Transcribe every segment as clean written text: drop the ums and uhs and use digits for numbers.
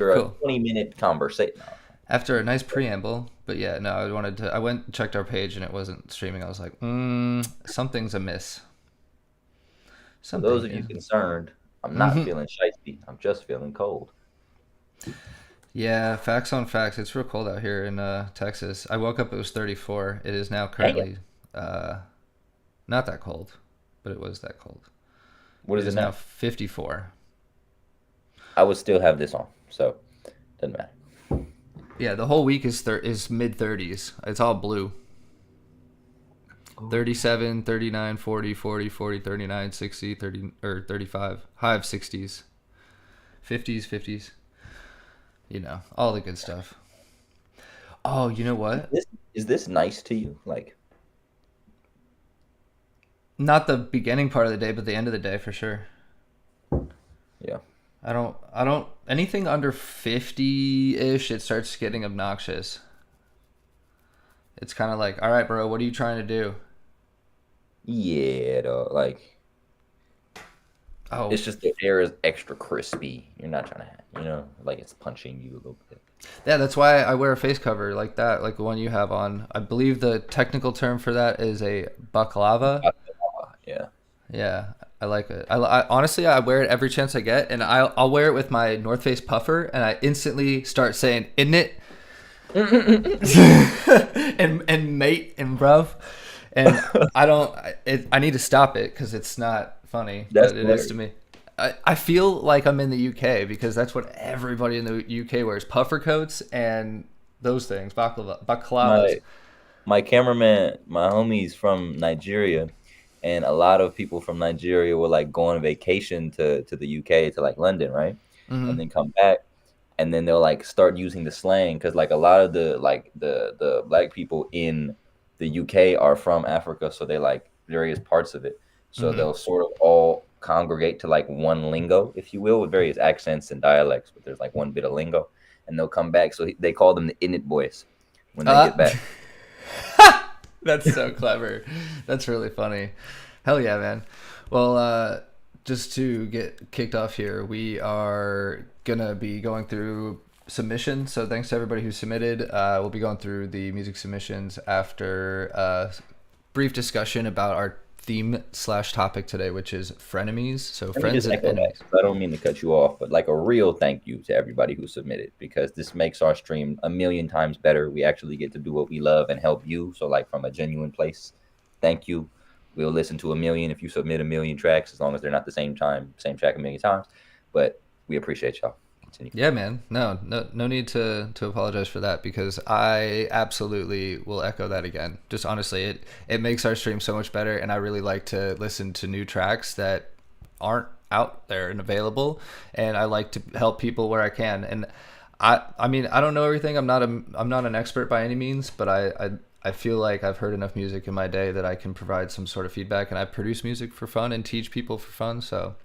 after a Cool. 20-minute conversation. After a nice preamble, but yeah, no, I went and checked our page and it wasn't streaming. I was like, something's amiss. For those Something of you is. concerned, I'm not Mm-hmm. feeling shiesty. I'm just feeling cold. Yeah, facts on facts. It's real cold out here in Texas. I woke up, it was 34. It is now Damn. currently uh, not that cold, but it was that cold. What It is it is now now? 54. I would still have this on, so doesn't matter. Yeah, the whole week is mid 30s. It's all blue. Oh. 37, 39, 40, 40, 40, 39, 60, 30 or 35. High of 60s. 50s, 50s. You know, all the good stuff. Oh, you know Is what? this is this nice to you? Like, Not the beginning part of the day, but the end of the day for sure. yeah. I don't anything under 50-ish it starts getting obnoxious. It's kind of like, "All right, bro, what are you trying to do?" Yeah, though, like Oh, it's just the air is extra crispy. You're not trying to, like it's punching you a little bit. yeah, that's why I wear a face cover like that, like the one you have on. I believe the technical term for that is a baklava. Yeah. Yeah, I like it. Honestly, I wear it every chance I get, and I'll wear it with my North Face puffer, and I instantly start saying, "Isn't it?" and mate and bruv, and I don't. I need to stop it because it's not funny, That's but it is to hilarious. me. I feel like I'm in the UK because that's what everybody in the UK wears: puffer coats and those things, baklavas. My my cameraman, my homie's from Nigeria, and a lot of people from Nigeria will like go on vacation to the UK to like London, right? And Mm-hmm. then come back, and then they'll like start using the slang because like a lot of the black people in the UK are from Africa, so they like various parts of it. So Mm-hmm. they'll sort of all congregate to like one lingo, if you will, with various accents and dialects, but there's like one bit of lingo, and they'll come back. So they call them the Init boys when they Uh, get back. that's so clever. That's really funny. Hell yeah, man. Well, just to get kicked off here, we are gonna be going through submissions. So thanks to everybody who submitted. We'll be going through the music submissions after a brief discussion about our theme slash topic today, which is frenemies. So Let me friends just and echo that. enemies. 'Cause I don't mean to cut you off, but like a real thank you to everybody who submitted because this makes our stream a million times better. We actually get to do what we love and help you. So, like, from a genuine place, thank you. We'll listen to a million if you submit a million tracks, as long as they're not the same track a million times. But we appreciate y'all. Continue. Yeah, man. No need to apologize for that because I absolutely will echo that again. Just honestly, it makes our stream so much better, and I really like to listen to new tracks that aren't out there and available, and I like to help people where I can. And I mean, I don't know everything. I'm not an expert by any means, but I feel like I've heard enough music in my day that I can provide some sort of feedback, and I produce music for fun and teach people for fun. So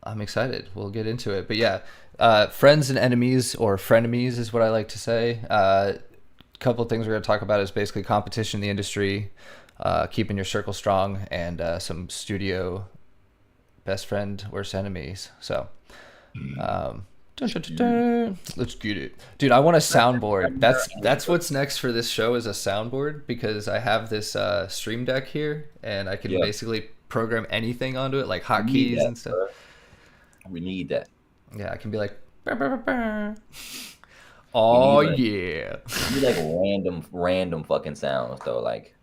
I'm excited. We'll get into it. But yeah, friends and enemies, or frenemies, is what I like to say. Couple things we're going to talk about is basically competition in the industry, keeping your circle strong, and some studio best friend worst enemies. So, dun, dun, dun, dun. Let's get it, dude. I want a soundboard. That's what's next for this show is a soundboard because I have this Stream Deck here, and I can Yeah, basically program anything onto it, like we need hotkeys that, and stuff. bro. We need that. Yeah, I can be like, "Brr, brr, brr, brr." We Oh need like yeah. random fucking sounds though. Like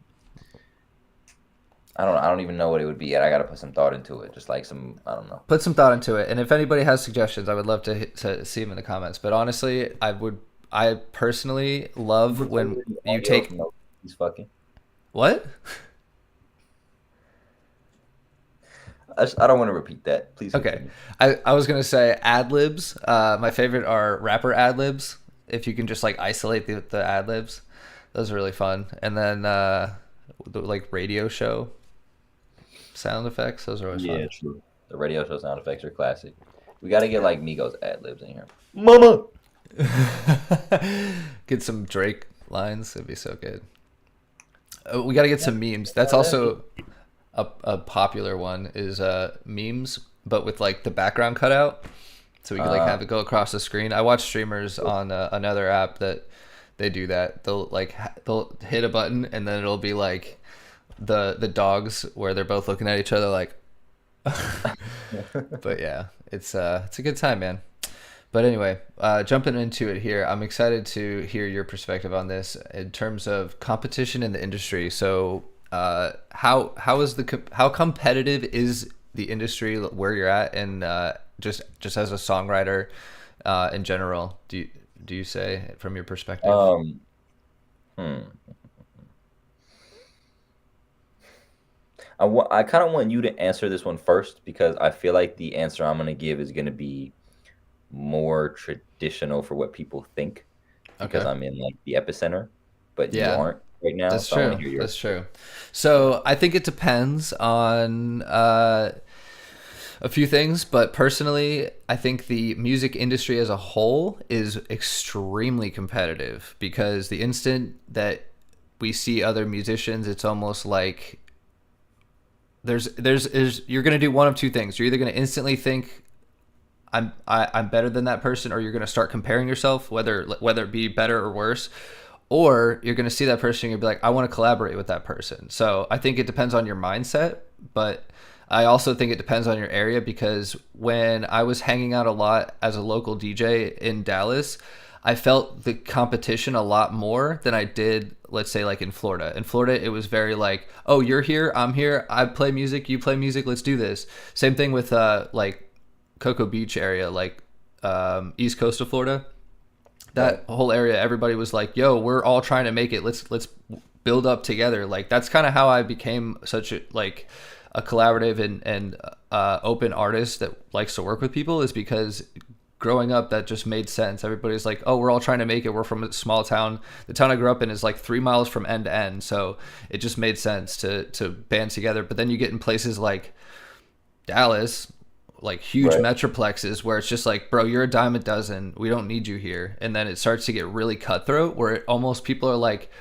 I don't even know what it would be yet. I gotta put some thought into it. Just like some, I don't know. Put some thought into it, and if anybody has suggestions, I would love to see them in the comments. But honestly, I personally love when Recorded you audio take from these fucking. what? I don't want to repeat that. Please Okay, continue. I was gonna say ad libs. My favorite are rapper ad libs. If you can just like isolate the ad libs, those are really fun. And then like radio show sound effects, those are always fun. Yeah, true. The radio show sound effects are classic. We got to get like Migos ad libs in here. Mama. Get some Drake lines. It'd be so good. We got to get some memes. That's also a popular one is memes, but with like the background cut out. so we could like have it go across the screen. I watch streamers on another app that they do that. They'll hit a button and then it'll be like the dogs where they're both looking at each other like. But yeah, it's a good time, man. But anyway, jumping into it here, I'm excited to hear your perspective on this in terms of competition in the industry. So, how competitive is the industry where you're at, and just as a songwriter, in general, do you say from your perspective? Hmm. I kind of want you to answer this one first because I feel like the answer I'm going to give is going to be more traditional for what people think because Okay. I'm in like the epicenter, but you Yeah. aren't right now. That's So I want to true. hear yours. That's true. So I think it depends on a few things, but personally, I think the music industry as a whole is extremely competitive because the instant that we see other musicians, it's almost like there's you're gonna do one of two things. You're either gonna instantly think I'm better than that person, or you're gonna start comparing yourself, whether it be better or worse, or you're gonna see that person and you'll be like, I want to collaborate with that person. So I think it depends on your mindset, but I also think it depends on your area because when I was hanging out a lot as a local DJ in Dallas, I felt the competition a lot more than I did, let's say, like in Florida. In Florida, it was very like, oh, you're here, I'm here, I play music, you play music, let's do this. Same thing with like Cocoa Beach area, like east coast of Florida. Right. That whole area, everybody was like, yo, we're all trying to make it. Let's build up together. Like that's kind of how I became such a collaborative and open artist that likes to work with people, is because growing up that just made sense. Everybody's like, oh, we're all trying to make it, we're from a small town. The town I grew up in is like 3 miles from end to end, so it just made sense to band together. But then you get in places like Dallas, like huge Right. metroplexes, where it's just like, bro, you're a dime a dozen, we don't need you here. And then it starts to get really cutthroat, where it almost, people are like,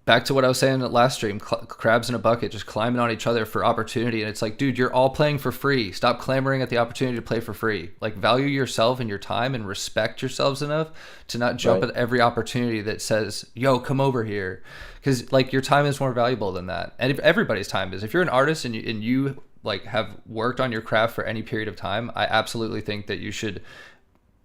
back to what I was saying at last stream, crabs in a bucket, just climbing on each other for opportunity. And it's like, dude, you're all playing for free. Stop clamoring at the opportunity to play for free. Like, value yourself and your time and respect yourselves enough to not jump Right. at every opportunity that says, yo, come over here. Because like your time is more valuable than that. And if everybody's time is, if you're an artist and you like have worked on your craft for any period of time, I absolutely think that you should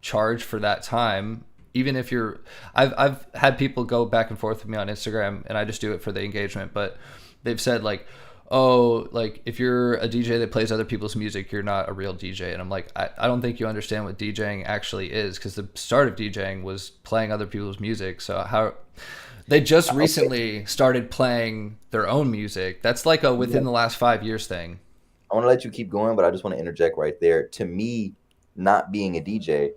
charge for that time. Even if you're, I've had people go back and forth with me on Instagram, and I just do it for the engagement, but they've said like, oh, like if you're a DJ that plays other people's music, you're not a real DJ. And I'm like, I don't think you understand what DJing actually is, because the start of DJing was playing other people's music. So how they just Okay. recently started playing their own music. That's like a Yeah. within the last 5 years thing. I want to let you keep going, but I just want to interject right there. To me, not being a DJ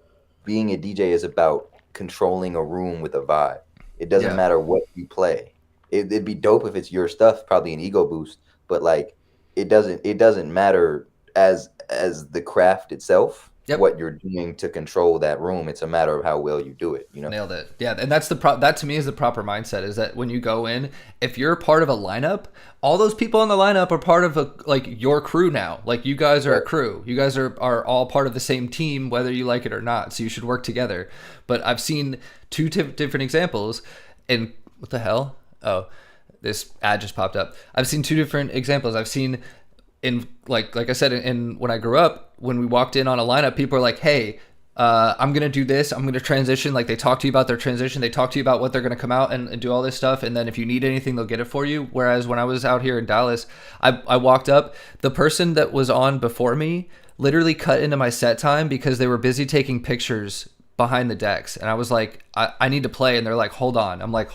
is about controlling a room with a vibe. It doesn't Yeah. matter what you play. It'd be dope if it's your stuff, probably an ego boost, but like it doesn't matter as the craft itself, Yep. what you're doing to control that room. It's a matter of how well you do it, you know? Nailed it. Yeah, and that's that to me is the proper mindset, is that when you go in, if you're part of a lineup, all those people in the lineup are part of a like your crew now. Like you guys are a Right. crew. You guys are all part of the same team, whether you like it or not. So you should work together. But I've seen two different examples, and what the hell? Oh, this ad just popped up. I've seen two different examples. I've seen in like I said, in when I grew up, when we walked in on a lineup, people are like, hey, I'm gonna do this, I'm gonna transition. Like they talk to you about their transition, they talk to you about what they're gonna come out and do all this stuff, and then if you need anything, they'll get it for you. Whereas when I was out here in Dallas, I walked up, the person that was on before me literally cut into my set time because they were busy taking pictures behind the decks, and I was like, I need to play, and they're like, hold on. I'm like,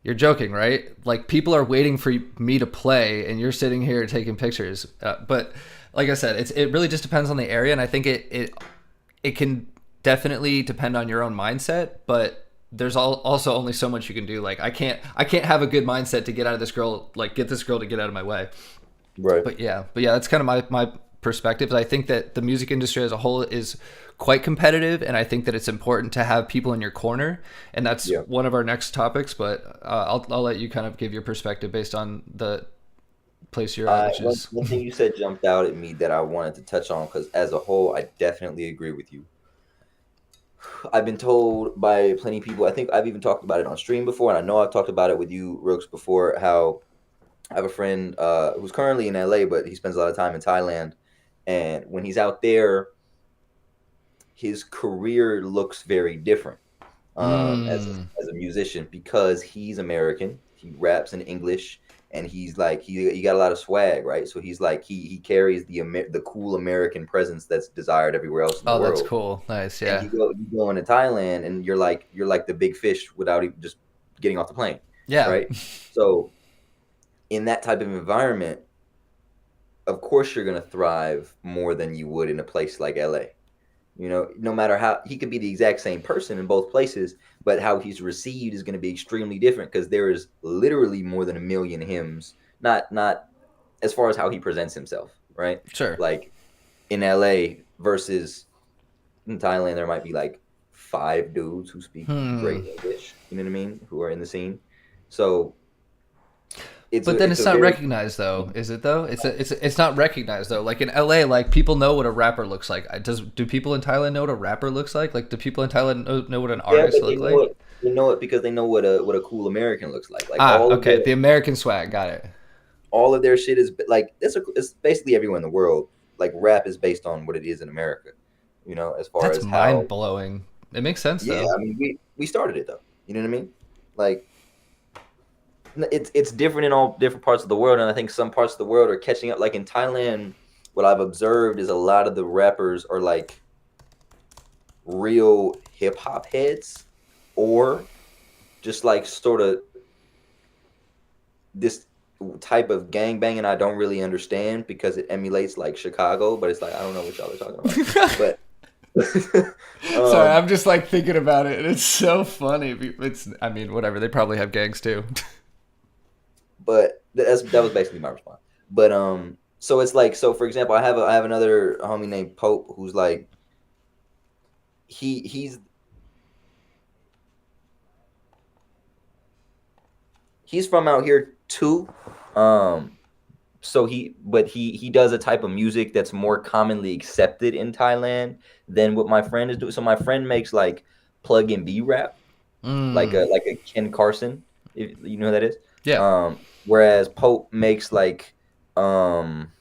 you're joking, right? Like people are waiting for me to play, and you're sitting here taking pictures. But like I said, it really just depends on the area, and I think it can definitely depend on your own mindset. But there's also only so much you can do. Like I can't have a good mindset to get out of this girl, like get this girl to get out of my way. Right. But yeah, that's kind of my perspective. I think that the music industry as a whole is quite competitive, and I think that it's important to have people in your corner, and that's Yeah. one of our next topics. But I'll let you kind of give your perspective based on the place you're at, which One, is one thing you said jumped out at me that I wanted to touch on because, as a whole, I definitely agree with you. I've been told by plenty of people. I think I've even talked about it on stream before, and I know I've talked about it with you, Rooks, before. How I have a friend who's currently in LA, but he spends a lot of time in Thailand, and when he's out there, his career looks very different as a musician because he's American. He raps in English, and he's like he got a lot of swag, right? So he's like he carries the cool American presence that's desired everywhere else in the oh, that's world. cool. Nice, And yeah, you go into Thailand, and you're like the big fish without even just getting off the plane, yeah. right? So in that type of environment, of course you're gonna thrive more than you would in a place like LA. You know, no matter how he could be the exact same person in both places, but how he's received is going to be extremely different because there is literally more than a million hymns. Not as far as how he presents himself, right? Sure. Like in LA versus in Thailand, there might be like 5 dudes who speak great English. You know what I mean? Who are in the scene. So But then it's it's a not very recognized though, is it though? It's not recognized though. Like in LA, like people know what a rapper looks like. Do people in Thailand know what a rapper looks like? Like do people in Thailand know what an yeah, artist but look like? they know it because they know what a cool American looks like. Like Ah, okay, the American swag, got it. all of their shit is like it's basically everywhere in the world. Like rap is based on what it is in America, you know, as far That's as mind how blowing. It makes sense yeah, though. I mean we started it though. You know what I mean? Like it's different in all different parts of the world, and I think some parts of the world are catching up. Like in Thailand, what I've observed is a lot of the rappers are like real hip hop heads, or just like sort of this type of gang banging I don't really understand because it emulates like Chicago, but it's like I don't know what y'all are talking about. But Sorry, um, I'm just like thinking about it, and it's so funny. It's, I mean, whatever. They probably have gangs too. but that was basically my response. But so it's like so for example, I have another homie named Pope who's like he's he's from out here too. Um, so he does a type of music that's more commonly accepted in Thailand than what my friend is doing. So my friend makes like plug and B rap, Mm, like a Ken Carson, if you know who that is. yeah. Whereas Pope makes um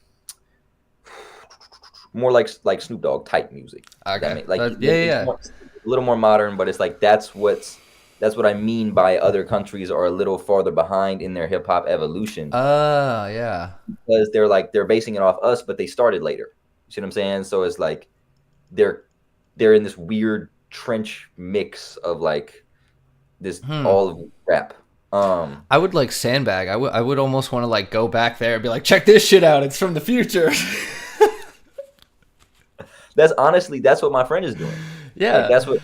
more like Snoop Dogg type music. That Okay. make like Yeah, yeah, it's yeah. more, a little more modern, but it's like that's what I mean by other countries are a little farther behind in their hip hop evolution Yeah. because they're basing it off us, but they started later. You see what I'm saying? So it's like they're they're in this weird trench mix of like this Hmm. all of rap. I would like sandbag. I would almost want to like go back there and be like, check this shit out. It's from the future. That's honestly that's what my friend is doing. Like Yeah. that's what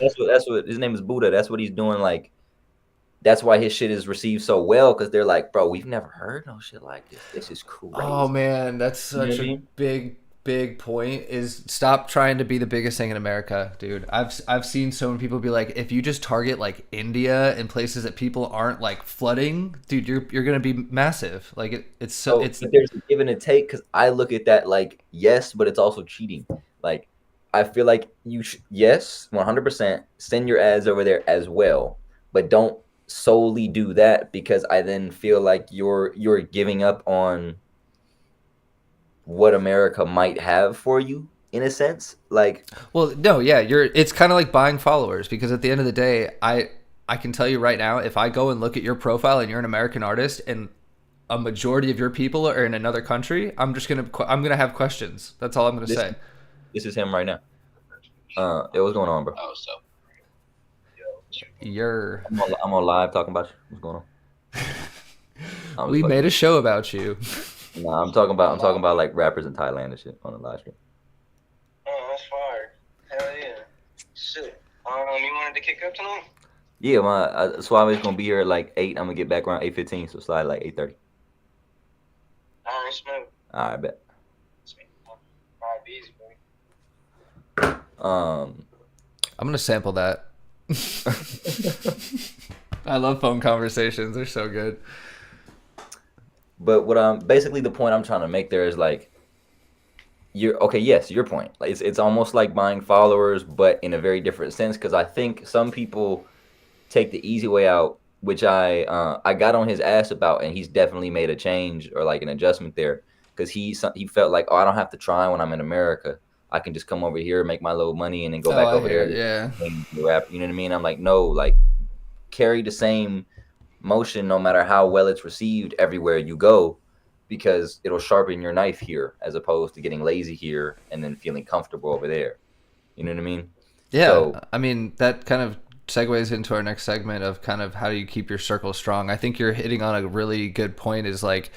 his name is Buddha. That's what he's doing. Like that's why his shit is received so well because they're like, bro, we've never heard no shit like this. This is Oh crazy. man, that's You know such what I a mean? big point. Is stop trying to be the biggest thing in America, dude. I've seen so many people be like, if you just target like India and places that people aren't like flooding, dude, you're gonna be massive. Like it's so So, it's but there's a give and a take because I look at that like yes, but it's also cheating. Like I feel like you should yes, 100% send your ads over there as well, but don't solely do that because I then feel like you're giving up on what America might have for you in a sense. Like well, no, yeah, you're. It's kind of like buying followers because at the end of the day, I can tell you right now, if I go and look at your profile and you're an American artist and a majority of your people are in another country, I'm gonna have questions. That's all I'm gonna this say. this is him right now. What's going on, bro? You're. I'm on live talking about you. What's going on? I'm just We fucking made a with show about you. you. Nah, I'm talking about like rappers in Thailand and shit on the live stream. Oh, that's fire. Hell yeah. Shit. You wanted to kick up tonight? Yeah, Suave's gonna be here at like 8. I'm gonna get back around 8:15, so slide like 8:30. Alright, smooth. All right, bet. Sweet. Alright, be easy, buddy. Um, I'm gonna sample that. I love phone conversations. They're so good. But what I'm basically the point I'm trying to make there is like you're okay. Yes, your point. Like it's almost like buying followers, but in a very different sense. Because I think some people take the easy way out, which I got on his ass about, and he's definitely made a change or like an adjustment there because he felt like, oh, I don't have to try when I'm in America. I can just come over here, make my little money, and then go Oh, back I over hear there it. Yeah. and rap. You know what I mean? I'm like, no, like carry the same motion no matter how well it's received everywhere you go because it'll sharpen your knife here as opposed to getting lazy here and then feeling comfortable over there. You know what I mean? Yeah, So I mean that kind of segues into our next segment of kind of how do you keep your circle strong. I think you're hitting on a really good point. Is like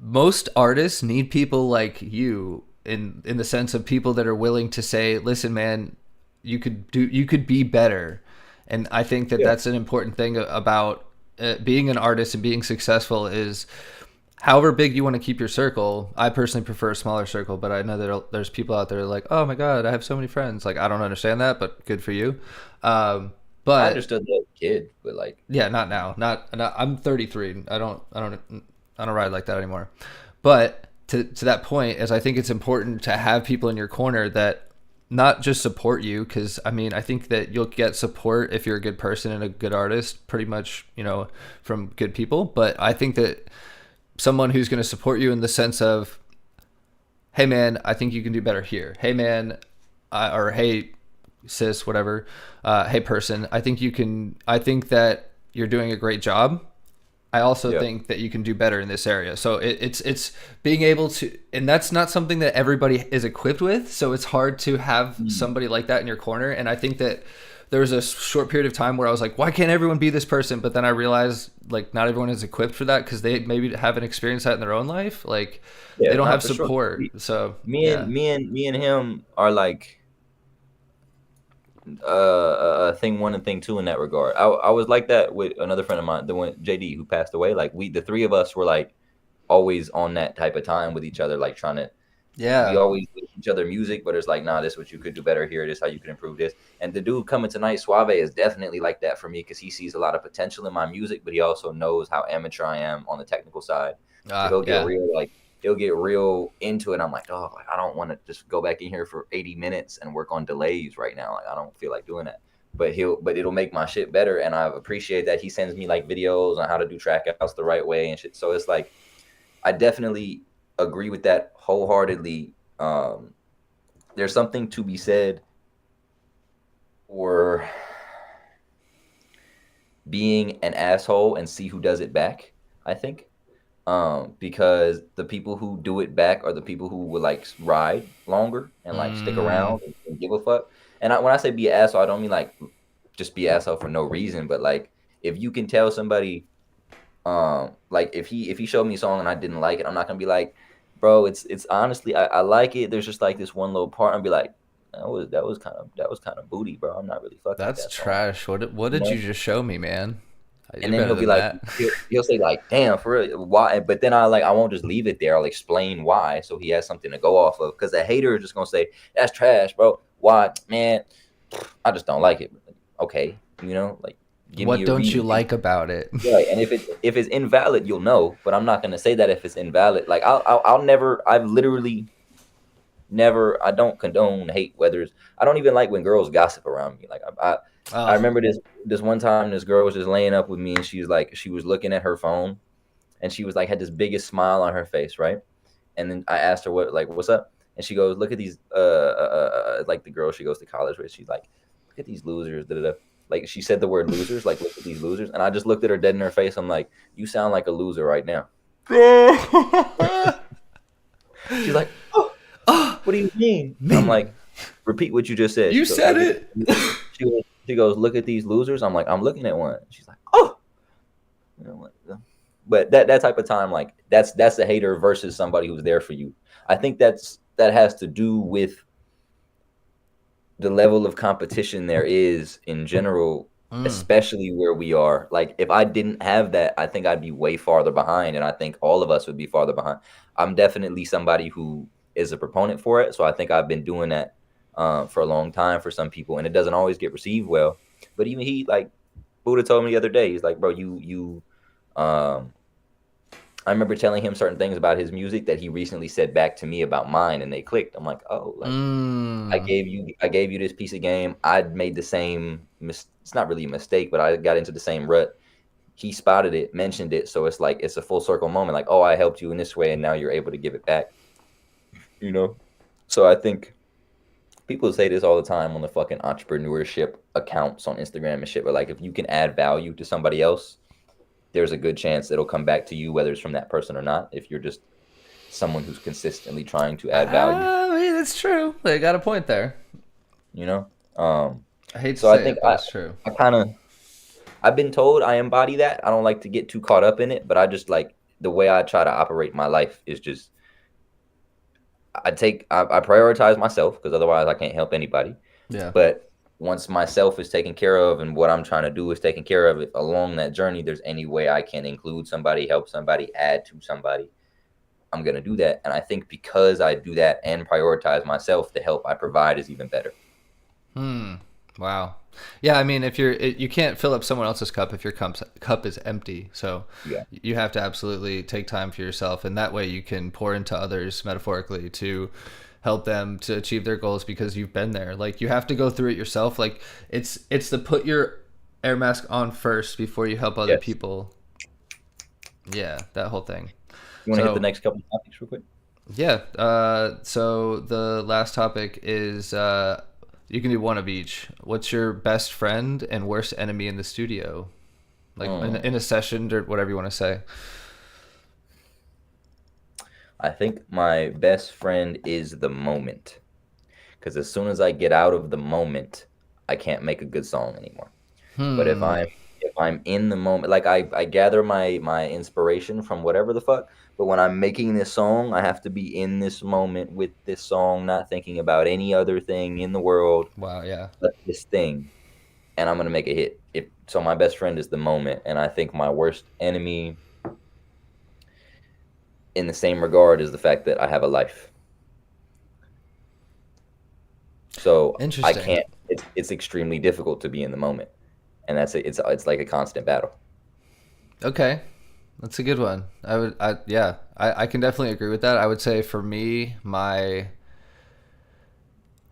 most artists need people like you in the sense of people that are willing to say, "Listen, man, you could be better." And I think that yeah, that's an important thing about being an artist and being successful is however big you want to keep your circle. I personally prefer a smaller circle, but I know that there's people out there like, oh my god, I have so many friends. Like, I don't understand that, but good for you. I But understood that kid, but like yeah, not now. Not. I'm 33. I don't ride like that anymore. But to that point, is I think it's important to have people in your corner that not just support you, because I mean I think that you'll get support if you're a good person and a good artist, pretty much, from good people. But I think that someone who's going to support you in the sense of, hey man, I think you can do better here. Hey man, or hey sis, whatever. Hey person, I think you can. I think that you're doing a great job. I also yeah. think that you can do better in this area. So it's being able to, and that's not something that everybody is equipped with. So it's hard to have Mm. somebody like that in your corner. And I think that there was a short period of time where I was like, why can't everyone be this person? But then I realized like not everyone is equipped for that because they maybe haven't experienced that in their own life. Like Yeah, they don't not have for sure. support. So yeah. Me and him are like thing one and thing two in that regard. I was like that with another friend of mine, the one JD who passed away. Like the three of us were like always on that type of time with each other, like trying to we Yeah. always give each other music, but it's like, nah, this is what you could do better here. This is how you can improve this. And the dude coming tonight, Suave, is definitely like that for me because he sees a lot of potential in my music, but he also knows how amateur I am on the technical side. So Yeah. he'll get real into it. I'm like, oh, like, I don't want to just go back in here for 80 minutes and work on delays right now. Like I don't feel like doing that. But it'll make my shit better. And I appreciate that he sends me like videos on how to do track outs the right way and shit. So it's like I definitely agree with that wholeheartedly. Um, there's something to be said for being an asshole and see who does it back. I think because the people who do it back are the people who will like ride longer and like stick Mm, around and give a fuck. And when I say be an asshole, I don't mean like just be an asshole for no reason, but like if you can tell somebody like if he showed me a song and I didn't like it, I'm not gonna be like, bro, it's honestly I like it. There's just like this one little part and be like, that was kind of booty, bro. I'm not really fucking with that's that song. trash. What You did you know? just show me, man? You're And then better he'll be than like that. he'll say like, damn, for real, why? But then I won't just leave it there. I'll explain why so he has something to go off of. Because the hater is just gonna say, that's trash, bro. Why, man? I just don't like it. Okay, like give me What a don't you reason. like about it? Right, and if it's invalid, you'll know. But I'm not gonna say that if it's invalid. Like I'll never. I've literally never. I don't condone hate. Whether I don't even like when girls gossip around me. Like I Oh, remember this one time. This girl was just laying up with me, and she was looking at her phone, and she was like had this biggest smile on her face, right? And then I asked her what's up, and she goes, look at these like the girl she goes to college with. She's like, look at these losers. Da, da, da. Like she said the word losers, like look at these losers, and I just looked at her dead in her face. I'm like, you sound like a loser right now. She's like, oh, what do you mean? I'm man, like, repeat what you just said. you She goes, said look at it. she goes, look at these losers. I'm like, I'm looking at one. She's like, oh, what but that type of time, like that's the hater versus somebody who's there for you. I think that has to do with the level of competition there is in general, Mm, especially where we are. Like if I didn't have that, I think I'd be way farther behind, and I think all of us would be farther behind. I'm definitely somebody who is a proponent for it, so I think I've been doing that for a long time for some people, and it doesn't always get received well. But even he, like Buddha told me the other day, he's like, bro, you I remember telling him certain things about his music that he recently said back to me about mine, and they clicked. I'm like, oh, like Mm. I gave you this piece of game. I'd made the same. It's not really a mistake, but I got into the same rut. He spotted it, mentioned it, so it's like it's a full circle moment. Like, oh, I helped you in this way, and now you're able to give it back. You know. So I think people say this all the time on the fucking entrepreneurship accounts on Instagram and shit. But like, if you can add value to somebody else, there's a good chance it'll come back to you, whether it's from that person or not. If you're just someone who's consistently trying to add value, I mean, it's true. They got a point there. you know. I hate to So I say think it, but it's true. I've been told I embody that. I don't like to get too caught up in it, but I just like the way I try to operate my life is just I prioritize myself because otherwise I can't help anybody. Yeah. But once myself is taken care of and what I'm trying to do is taken care of, if along that journey there's any way I can include somebody, help somebody, add to somebody, I'm going to do that. And I think because I do that and prioritize myself, the help I provide is even better. Wow. Yeah, I mean, if you can't fill up someone else's cup if your cup is empty. So Yeah. you have to absolutely take time for yourself, and that way you can pour into others metaphorically to help them to achieve their goals because you've been there. Like, you have to go through it yourself. Like, it's the put your air mask on first before you help other Yes. people. Yeah, that whole thing. You want to So- hit the next couple of topics real quick? Yeah. So the last topic is you can do one of each. What's your best friend and worst enemy in the studio? Like in a session or whatever you want to say. I think my best friend is the moment. Because as soon as I get out of the moment, I can't make a good song anymore. But if I'm in the moment, like I gather my inspiration from whatever the fuck, but when I'm making this song, I have to be in this moment with this song, not thinking about any other thing in the world Wow, yeah. but this thing, and I'm gonna make a hit. So my best friend is the moment, and I think my worst enemy, in the same regard, is the fact that I have a life. So I Interesting. can't. It's extremely difficult to be in the moment, and it's like a constant battle. Okay. That's a good one. I can definitely agree with that. I would say for me, I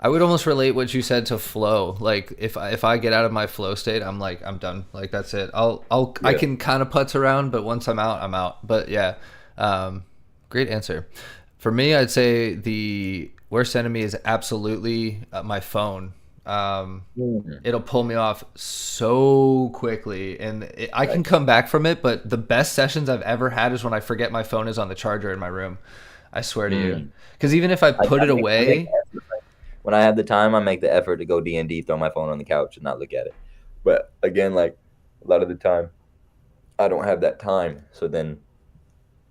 would almost relate what you said to flow. Like if I get out of my flow state, I'm like I'm done. Like that's it. I Yeah. can kind of putz around, but once I'm out, I'm out. But yeah, great answer. For me, I'd say the worst enemy is absolutely my phone. It'll pull me off so quickly, and I can come back from it. But the best sessions I've ever had is when I forget my phone is on the charger in my room. I swear to you, because even if I put it I make away. the effort. When I have the time, I make the effort to go D&D, throw my phone on the couch, and not look at it. But again, like a lot of the time, I don't have that time, so then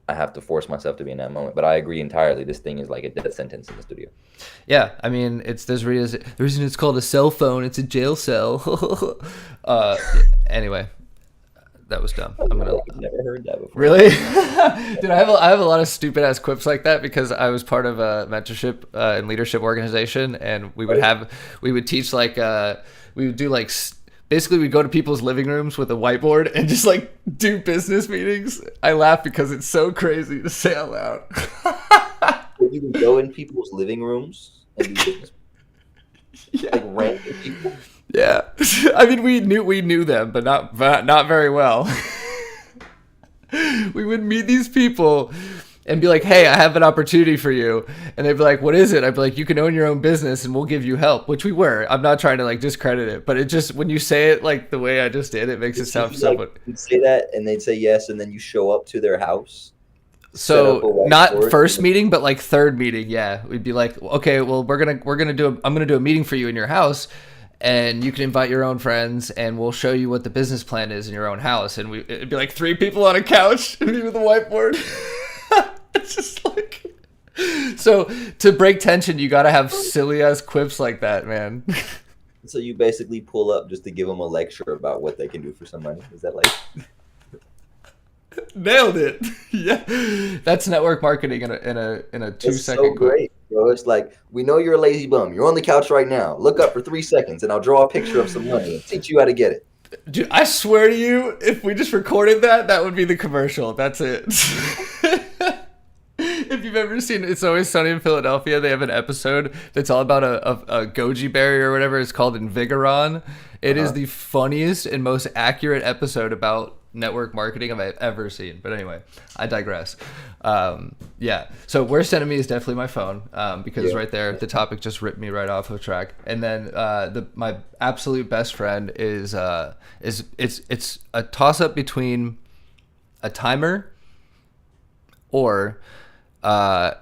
I have to force myself to be in that moment. But I agree entirely. This thing is like a death sentence in the studio. Yeah, I mean, there's a reason it's called a cell phone. It's a jail cell. Anyway, that was dumb. I'm gonna. I've never heard that before. Really? Dude, I have a lot of stupid ass quips like that because I was part of a mentorship and leadership organization, and we would teach like we would do like basically we'd go to people's living rooms with a whiteboard and just like do business meetings. I laugh because it's so crazy to say out loud. You would go in people's living rooms and do business. Like random people. Yeah, I mean we knew them, but not very well. We would meet these people and be like, "Hey, I have an opportunity for you," and they'd be like, "What is it?" I'd be like, "You can own your own business, and we'll give you help," which we were. I'm not trying to like discredit it, but it just when you say it like the way I just did, it makes it sound somewhat. You'd say that, and they'd say yes, and then you show up to their house. So not first meeting, but like third meeting. Yeah, we'd be like, "Okay, well, I'm gonna do a meeting for you in your house." And you can invite your own friends, and we'll show you what the business plan is in your own house. And it'd be like 3 people on a couch, and me with a whiteboard. It's just like, so to break tension, you gotta have silly ass quips like that, man. So you basically pull up just to give them a lecture about what they can do for somebody. Is that like? Nailed it. Yeah, that's network marketing in a 2 It's second so quip. great, bro. It's like, we know you're a lazy bum. You're on the couch right now. Look up for 3 seconds, and I'll draw a picture of some money and teach you how to get it. Dude, I swear to you, if we just recorded that, that would be the commercial. That's it. If you've ever seen It's Always Sunny in Philadelphia, they have an episode that's all about a goji berry or whatever. It's called Invigoron. It is the funniest and most accurate episode about network marketing I've ever seen. But anyway, I digress. Yeah. So Worst Enemy is definitely my phone because right there, the topic just ripped me right off of track. And then my absolute best friend is it's a toss up between a timer or a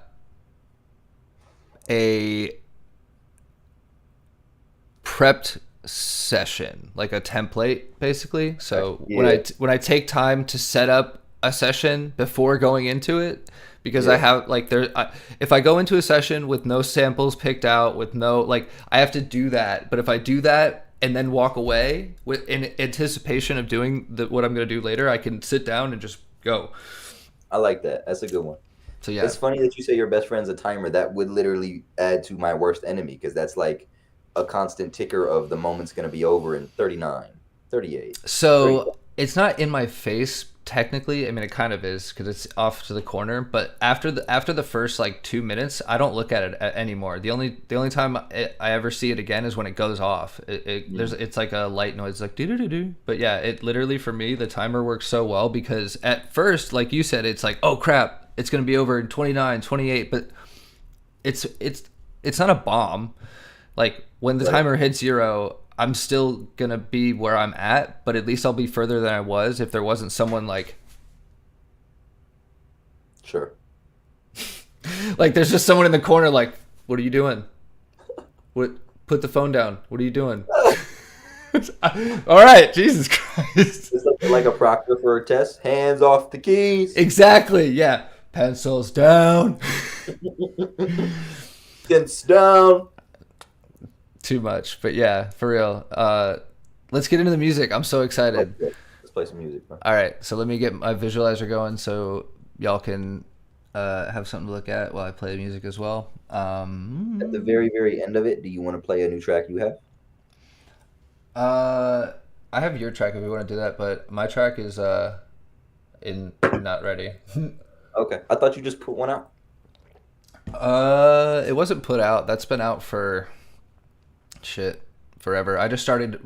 prepped session, like a template basically. So when I take time to set up a session before going into it, because I have like if I go into a session with no samples picked out, with no like, I have to do that. But if I do that and then walk away in anticipation of doing what I'm going to do later, I can sit down and just go. I like that. That's a good one. So yeah, it's funny that you say your best friend's a timer. That would literally add to my worst enemy, because that's like a constant ticker of the moment's going to be over in 39, 38. So 30. It's not in my face technically. I mean, it kind of is because it's off to the corner. But after the first like 2 minutes, I don't look at it anymore. The only time I ever see it again is when it goes off. It's like a light noise, like do do do do. But yeah, it literally, for me, the timer works so well because at first, like you said, it's like, oh crap, it's going to be over in 29, 28. But it's not a bomb. Like when the timer hits 0, I'm still going to be where I'm at, but at least I'll be further than I was if there wasn't someone like... Sure. Like there's just someone in the corner like, what are you doing? Put the phone down. What are you doing? All right, Jesus Christ. It's like a proctor for a test. Hands off the keys. Exactly, yeah. Pencils down. Pens down. Too much, but yeah, for real. Let's get into the music. I'm so excited. Okay. Let's play some music, bro. All right, so let me get my visualizer going so y'all can have something to look at while I play the music as well. At the very, very end of it, do you want to play a new track you have? I have your track if we want to do that, but my track is not ready. Okay, I thought you just put one out. It wasn't put out. That's been out for forever. I just started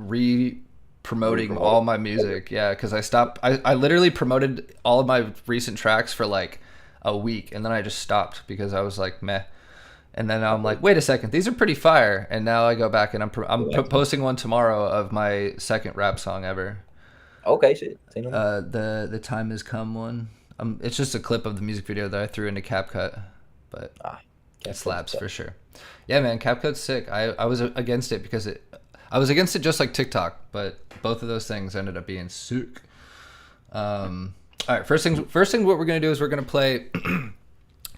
promoting all my music. Yeah, because I literally promoted all of my recent tracks for like a week, and then I just stopped because I was like, meh. And then I'm like, wait a second, these are pretty fire. And now I go back and I'm posting one tomorrow of my second rap song ever. Okay, shit. The Time Has Come one. It's just a clip of the music video that I threw into CapCut, but it slaps for sure. Yeah, man, CapCut's sick. I was against it because I was against it just like TikTok, but both of those things ended up being sick. All right, first thing, what we're gonna do is we're gonna play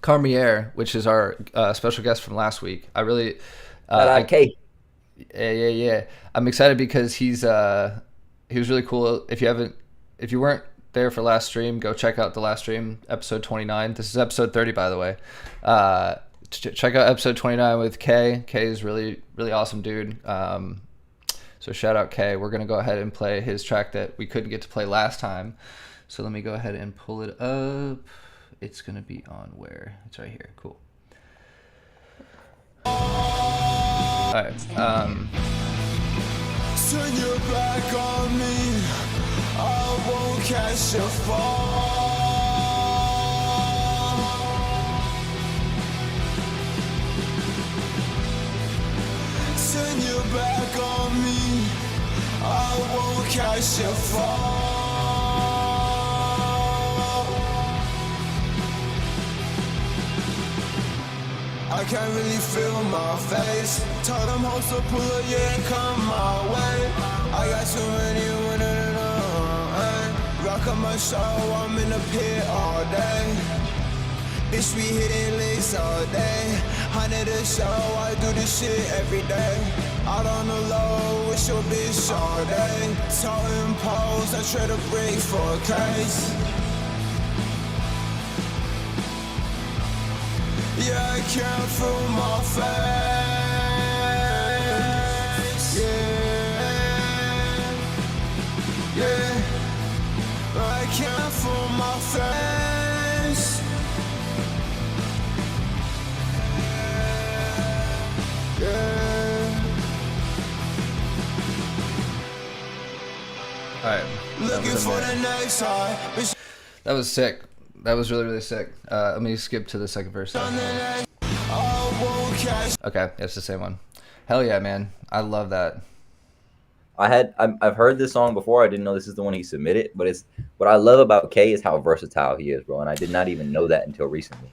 Carmier, which is our special guest from last week. I really, yeah. I'm excited because he was really cool. If you weren't there for last stream, go check out the last stream, episode 29. This is episode 30, by the way. Check out episode 29 with Kay. Kay is really, really awesome dude. So shout out Kay. We're gonna go ahead and play his track that we couldn't get to play last time. So let me go ahead and pull it up. It's gonna be on where? It's right here. Cool. All right. Turn your back on me, I won't catch your fall. Turn your back on me, I won't catch your fall. I can't really feel my face. Told them hoes to pull up, yeah, and come my way. I got too many winning rock on my show, I'm in the pit all day. Bitch, we hitting licks all day. 100 a show, I do this shit every day. Out on the low, with your bitch all day. Toting poles, I trade a break for a case. Yeah, I can't feel my face. Yeah. All right. Looking for the next high. Bitch, That was sick. That was really, really sick. Let me skip to the second verse. I won't catch. Okay, it's the same one. Hell yeah, man. I love that. I've heard this song before. I didn't know this is the one he submitted, but it's what I love about K is how versatile he is, bro. And I did not even know that until recently.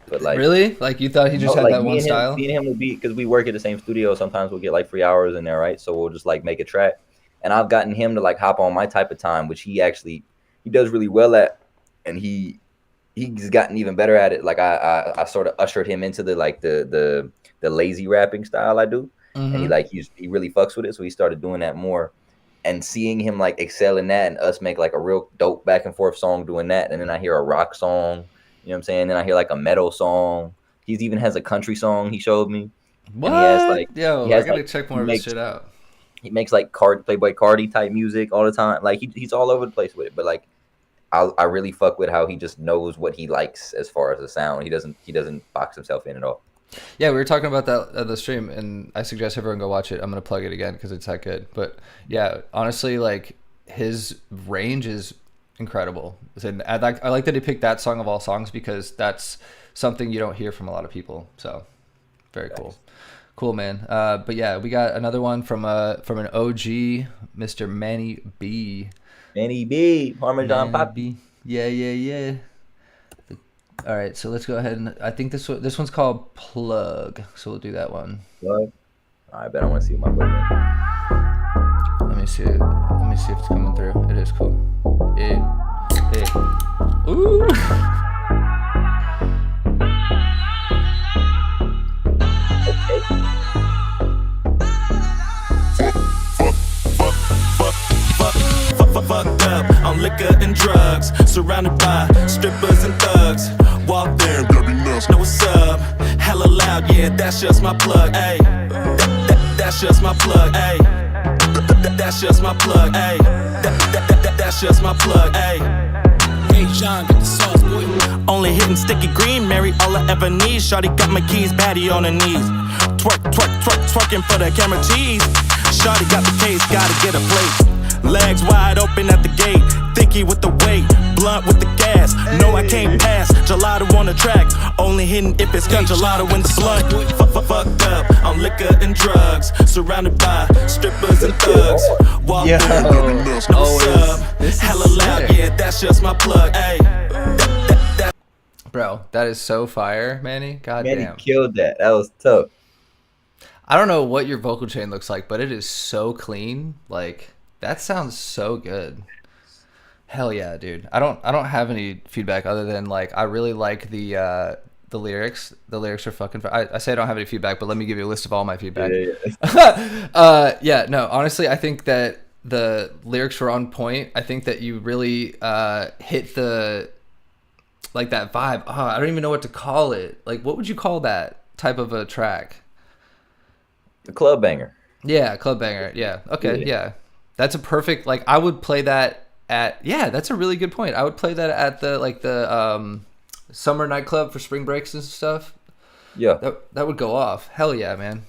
But like, Really? Like you thought he just had like that me one and him, style? Me and him will be because we work at the same studio. Sometimes we'll get like 3 hours in there, right? So we'll just like make a track, and I've gotten him to like hop on my type of time, which he does really well at, and he's gotten even better at it. Like I sort of ushered him into the like the lazy rapping style I do. And he really fucks with it, so he started doing that more. And seeing him like excel in that, and us make like a real dope back and forth song doing that, and then I hear a rock song, you know what I'm saying? Then I hear like a metal song. He even has a country song he showed me. What? And he has, like, Yo, he has, I gotta like, check more he of makes- his shit out. He makes like Playboy Cardi type music all the time. Like he's all over the place with it. But like I really fuck with how he just knows what he likes as far as the sound. He doesn't box himself in at all. Yeah, we were talking about that at the stream, and I suggest everyone go watch it. I'm gonna plug it again because it's that good. But yeah, honestly, like his range is incredible. And I like that he picked that song of all songs because that's something you don't hear from a lot of people. So very cool, cool man. But yeah, we got another one from an OG, Mr. Manny B. Manny B, Parmesan Manny Pop. B. Yeah. All right, so let's go ahead and I think this one's called Plug. So we'll do that one. All right, bet I want to see my boy. Let me see if it's coming through. It is cool. Ooh. Fucked up on liquor and drugs, surrounded by strippers and thugs. Walk there, know what's up. Hella loud, yeah, that's just my plug, ayy. That's just my plug, ayy. That's just my plug, ayy. That's just my plug, ayy. Hey John, get the sauce, boy. Only hitting sticky green, Mary, all I ever need. Shawty got my keys, baddie on her knees. Twerking for the camera cheese. Shawty got the case, gotta get a plate. Legs wide open at the gate. Thicky with the weight, blunt with the gas. No, I can't pass. Gelato on the track. Only hitting if it's gun gelato in the blunt. Fucked up on liquor and drugs. Surrounded by strippers and thugs. Walk Yo, know what's up. this is Hella loud, sick. yeah, that's just my plug. Ayy. Bro, that is so fire, Manny. God Manny damn. killed that. That was tough. I don't know what your vocal chain looks like, but it is so clean. Like that sounds so good. Hell yeah, dude. I don't have any feedback other than like I really like the lyrics. The lyrics are fucking. I say I don't have any feedback, but let me give you a list of all my feedback. Yeah. No, honestly, I think that the lyrics were on point. I think that you really hit the like that vibe. Oh, I don't even know what to call it. Like, what would you call that type of a track? The club banger. Yeah, club banger. Yeah. Okay. Yeah. Yeah. That's a perfect. Like, I would play that at. Yeah, that's a really good point. I would play that at the summer nightclub for spring breaks and stuff. Yeah. That would go off. Hell yeah, man.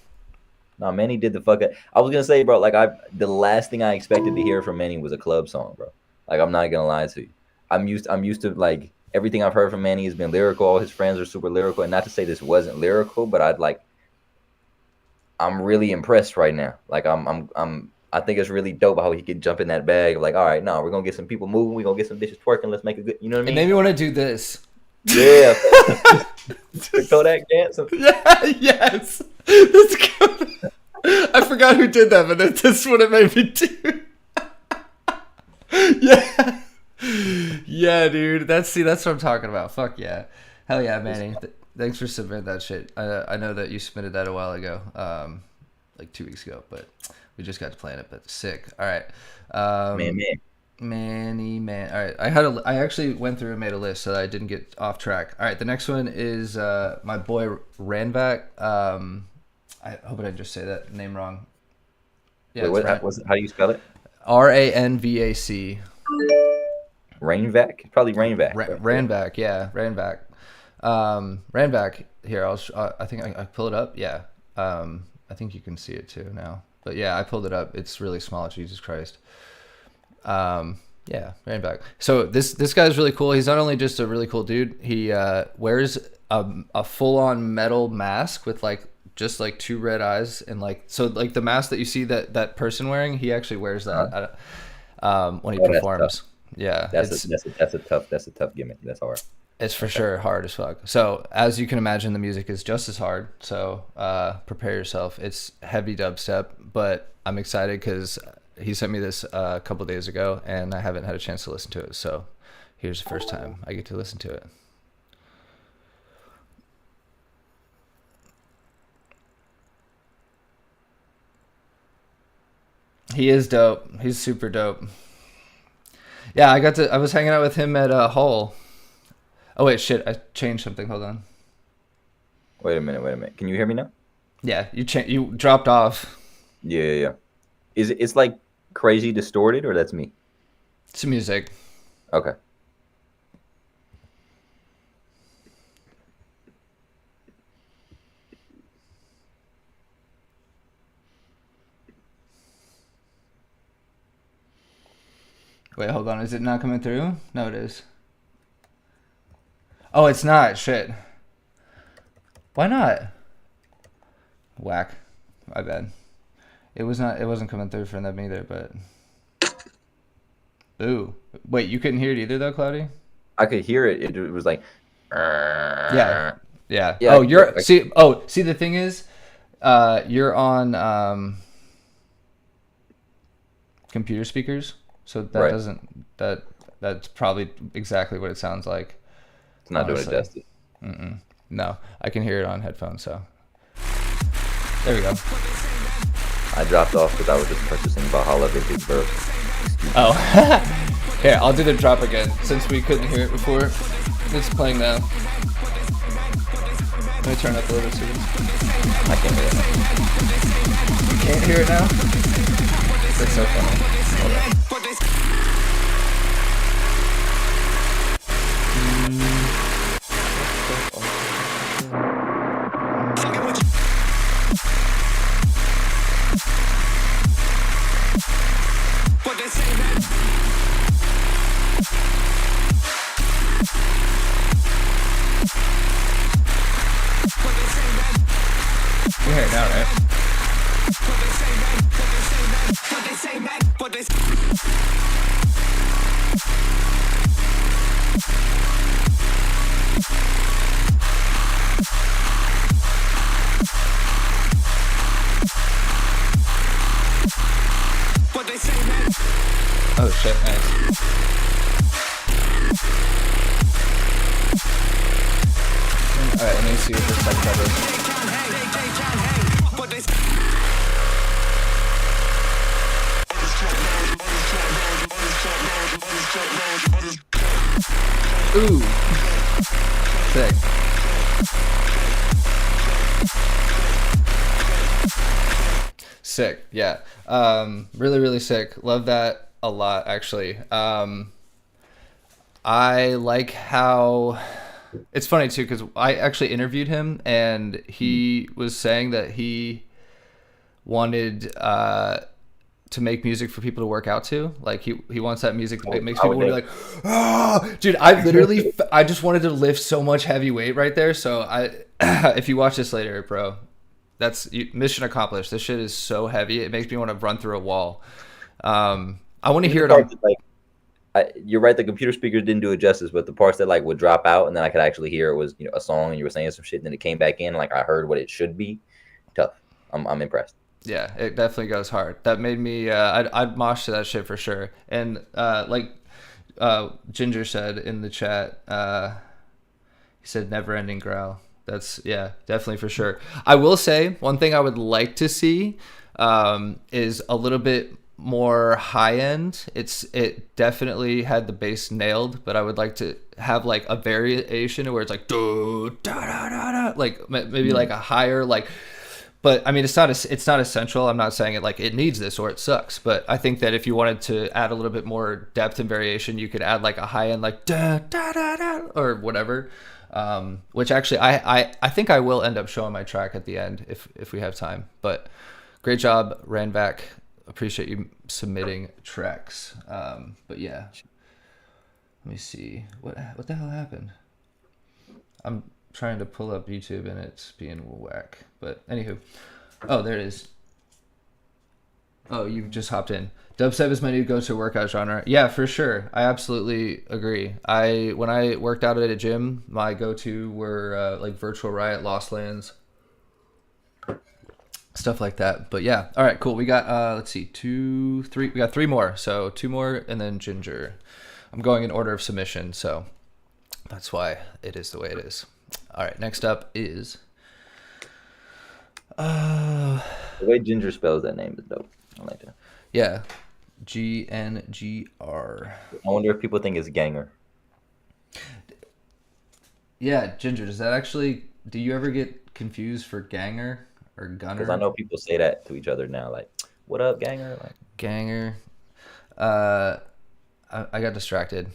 No, Manny did the fuck up. I was gonna say, bro, like the last thing I expected to hear from Manny was a club song, bro. Like I'm not gonna lie to you. I'm used to like everything I've heard from Manny has been lyrical. All his friends are super lyrical, and not to say this wasn't lyrical, but I'm really impressed right now. Like I think it's really dope how he could jump in that bag of like, all right, no, we're gonna get some people moving, we're gonna get some dishes twerking, let's make a good, you know what I It mean? made me want to do this. Yeah. The Kodak dance. Yeah, yes. That's good. I forgot who did that, but this is what it made me do. Yeah. Yeah, dude. That's what I'm talking about. Fuck yeah. Hell yeah, Manny. Thanks for submitting that shit. I know that you submitted that a while ago, like 2 weeks ago, but we just got to plan it. But sick. All right. Man. Manny. All right. I actually went through and made a list so that I didn't get off track. All right. The next one is my boy Ranvac. I hope I didn't just say that name wrong. Yeah. Wait, how do you spell it? RANVAC. Rainvac? Probably Rainvac. Ranvac. Yeah. Ranvac. Ranvac. Here, I think I pull it up. Yeah. I think you can see it too now. But yeah, I pulled it up. It's really small. Jesus Christ. Yeah, Rainback. So this guy's really cool. He's not only just a really cool dude. He wears a full on metal mask with like just like two red eyes and like so like the mask that you see that person wearing. He actually wears that when he performs. Yeah, That's a tough gimmick. That's hard. it's for sure hard as fuck. So as you can imagine, the music is just as hard. So prepare yourself. It's heavy dubstep, but I'm excited because he sent me this a couple days ago, and I haven't had a chance to listen to it. So here's the first time I get to listen to it. He is dope. He's super dope. Yeah, I was hanging out with him at Hull. Oh wait, shit! I changed something. Hold on. Wait a minute. Can you hear me now? Yeah, you dropped off. Yeah. It's like crazy distorted, or that's me? It's music. Okay. Wait, hold on. Is it not coming through? No, it is. Oh, it's not. Shit. Why not? Whack. My bad. It wasn't coming through for them either, but boo. Wait, you couldn't hear it either though, Cloudy? I could hear it. It was like. Yeah. Yeah, Oh, see the thing is, you're on computer speakers, so that Right. doesn't that's probably exactly what it sounds like. It's not doing it Honestly. justice. No, I can hear it on headphones, so there we go. I dropped off because I was just purchasing Valhalla Big Bird. Oh, here, I'll do the drop again since we couldn't hear it before. It's playing now. Let me turn up a little bit. I can't hear it now. You can't hear it now? That's so funny. You hear it now, right? Oh shit, nice. Alright, let me see what this subtitle is. Ooh. Sick. Sick, yeah. Really, really sick. Love that a lot, actually. I like how it's funny too because I actually interviewed him and he was saying that he wanted to make music for people to work out to. Like he wants that music that makes people want to be like, oh, dude. I just wanted to lift so much heavy weight right there. So if you watch this later, bro, that's mission accomplished. This shit is so heavy. It makes me want to run through a wall. I want to hear it on. You're right. The computer speakers didn't do it justice, but the parts that like would drop out and then I could actually hear it was a song and you were saying some shit and then it came back in like I heard what it should be. Tough. I'm impressed. Yeah, it definitely goes hard. That made me. I'd mosh to that shit for sure. And like Ginger said in the chat, he said never ending growl. That's definitely for sure. I will say one thing I would like to see is a little bit more high end. It definitely had the bass nailed, but I would like to have like a variation where it's like do da da da da, like maybe like a higher like. But I mean, it's not essential. I'm not saying it needs this or it sucks. But I think that if you wanted to add a little bit more depth and variation, you could add like a high end like da da da da or whatever. Which actually I think I will end up showing my track at the end if we have time. But great job, Rainback. appreciate you submitting tracks. But yeah, let me see what the hell happened. I'm trying to pull up YouTube and it's being whack. But anywho, oh, there it is. Oh, you just hopped in. Dubstep is my new go-to workout genre. Yeah, for sure. I absolutely agree. When I worked out at a gym, my go-to were like Virtual Riot, Lost Lands, stuff like that. But yeah, all right, cool. We got let's see, 2, 3. We got 3 more. So 2 more and then Ginger. I'm going in order of submission, so that's why it is the way it is. All right, next up is The way Ginger spells that name is dope. I like that. yeah, GNGR. I wonder if people think it's Ganger. Yeah, Ginger, does that actually, do you ever get confused for Ganger or Gunner? Because I know people say that to each other now, like, "What up, Ganger?" Like, Ganger. I got distracted.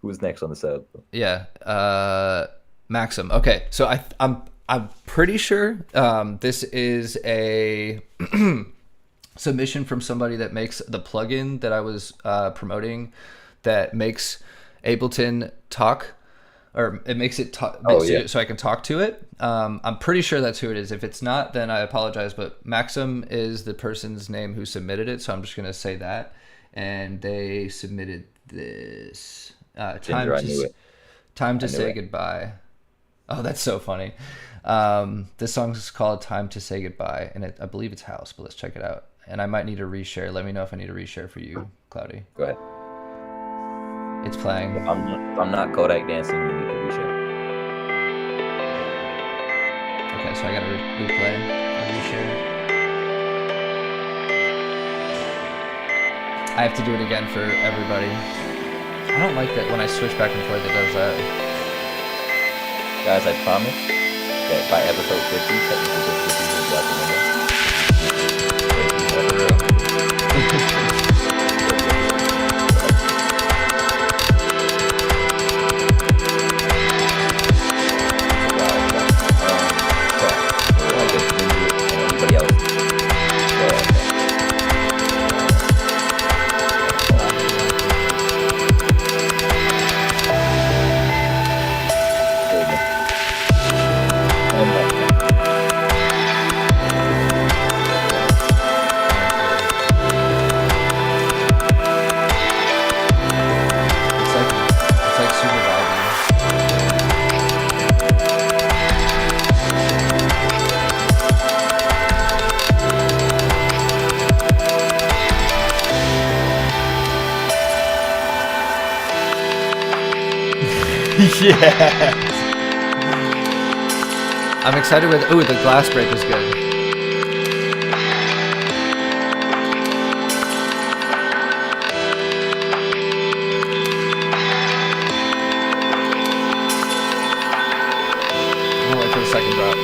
who's next on the sub? Yeah, Maxim. Okay, so I'm pretty sure this is a submission from somebody that makes the plugin that I was promoting that makes Ableton talk, or it makes it talk, so I can talk to it. I'm pretty sure that's who it is. If it's not, then I apologize, but Maxim is the person's name who submitted it, so I'm just going to say that. And they submitted this. Ginger, I knew it. Time to Say Goodbye. Oh, that's so funny. This song is called Time to Say Goodbye, and I believe it's house, but let's check it out. And I might need to reshare. Let me know if I need to reshare for you, Cloudy. Go ahead. It's playing. If I'm not Kodak dancing, you need to reshare. Okay, so I gotta replay and reshare. I have to do it again for everybody. I don't like that when I switch back and forth, it does that. Guys, I promise that by episode 50, technical difficulties will be out the window. Anybody else? It's like super vibey. Yeah. I'm excited with. Ooh, the glass break is good. I'm gonna wait for the second drop.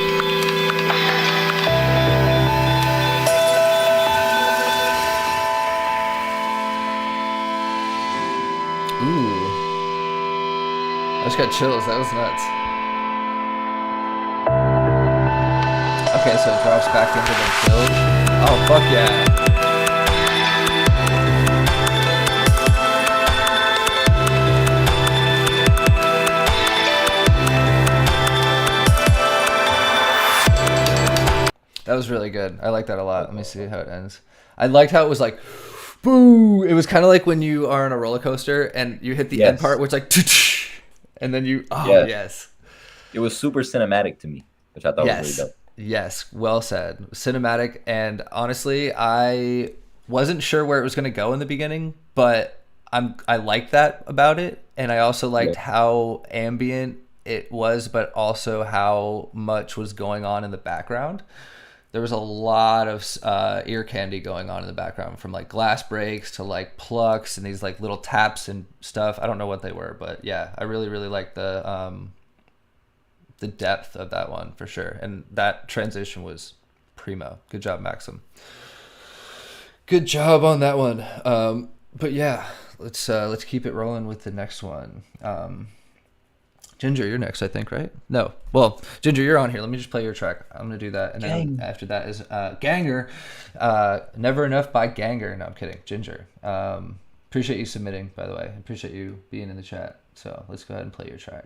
Ooh. I just got chills. That was nuts. Okay, so it drops back into the build. Oh, fuck yeah. That was really good. I like that a lot. Let me see how it ends. I liked how it was like, boo. It was kind of like when you are on a roller coaster and you hit the end part where it's like, and then you, yes. It was super cinematic to me, which I thought was really dope. Yes, well said. Cinematic, and honestly, I wasn't sure where it was going to go in the beginning, but I liked that about it, and I also liked how ambient it was, but also how much was going on in the background. There was a lot of ear candy going on in the background, from like glass breaks to like plucks and these like little taps and stuff. I don't know what they were, but yeah, I really, really liked the depth of that one for sure. And that transition was primo. Good job, Maxim. Good job on that one. But yeah, let's keep it rolling with the next one. Ginger, you're next, I think, right? No. Well, Ginger, you're on here. Let me just play your track. I'm going to do that. And then after that is Ganger. Never Enough by Ganger. No, I'm kidding. Ginger. Appreciate you submitting, by the way. I appreciate you being in the chat. So let's go ahead and play your track.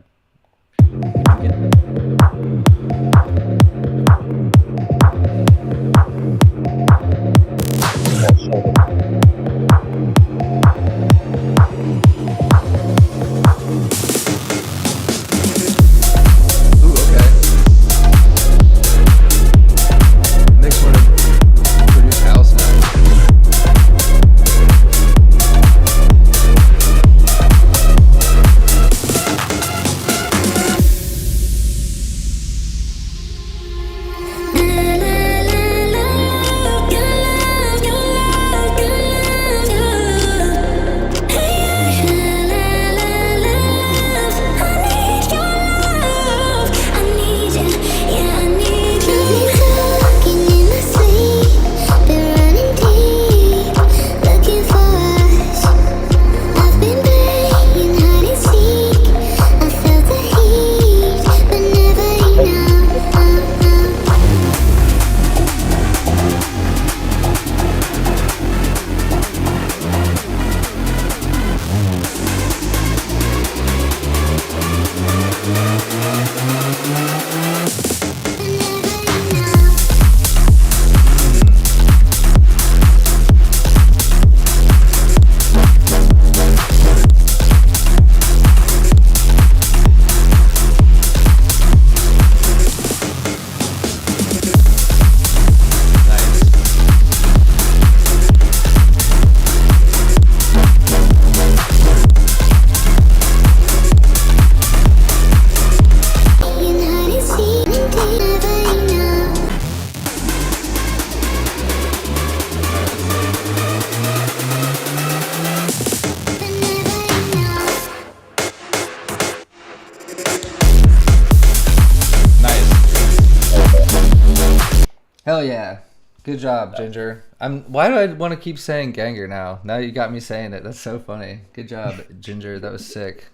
Hell yeah. Good job, Ginger. Why do I want to keep saying Ganger now? Now you got me saying it. That's so funny. Good job, Ginger. That was sick.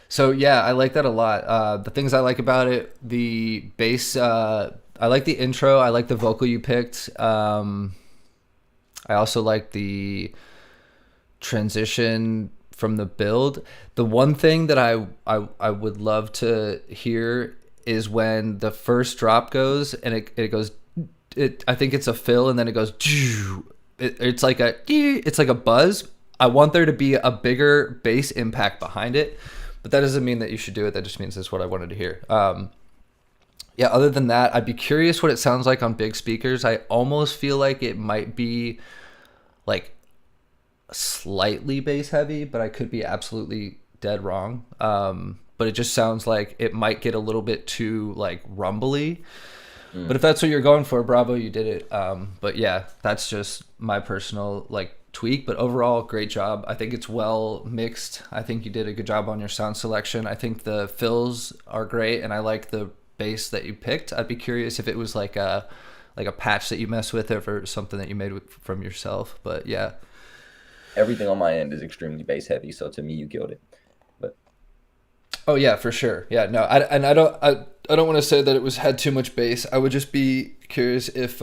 So yeah, I like that a lot. The things I like about it, the bass, I like the intro. I like the vocal you picked. I also like the transition from the build. The one thing that I would love to hear is when the first drop goes and it goes. I think it's a fill and then it goes. It's like a buzz. I want there to be a bigger bass impact behind it, but that doesn't mean that you should do it. That just means that's what I wanted to hear. Yeah. Other than that, I'd be curious what it sounds like on big speakers. I almost feel like it might be like slightly bass heavy, but I could be absolutely dead wrong. But it just sounds like it might get a little bit too like rumbly. But if that's what you're going for, bravo, you did it. But yeah, that's just my personal like tweak. But overall, great job. I think it's well mixed. I think you did a good job on your sound selection. I think the fills are great, and I like the bass that you picked. I'd be curious if it was like a patch that you mess with, or something that you made from yourself. But yeah, everything on my end is extremely bass heavy. So to me, you killed it. Oh yeah, for sure. Yeah, no, I don't want to say that it had too much bass. I would just be curious if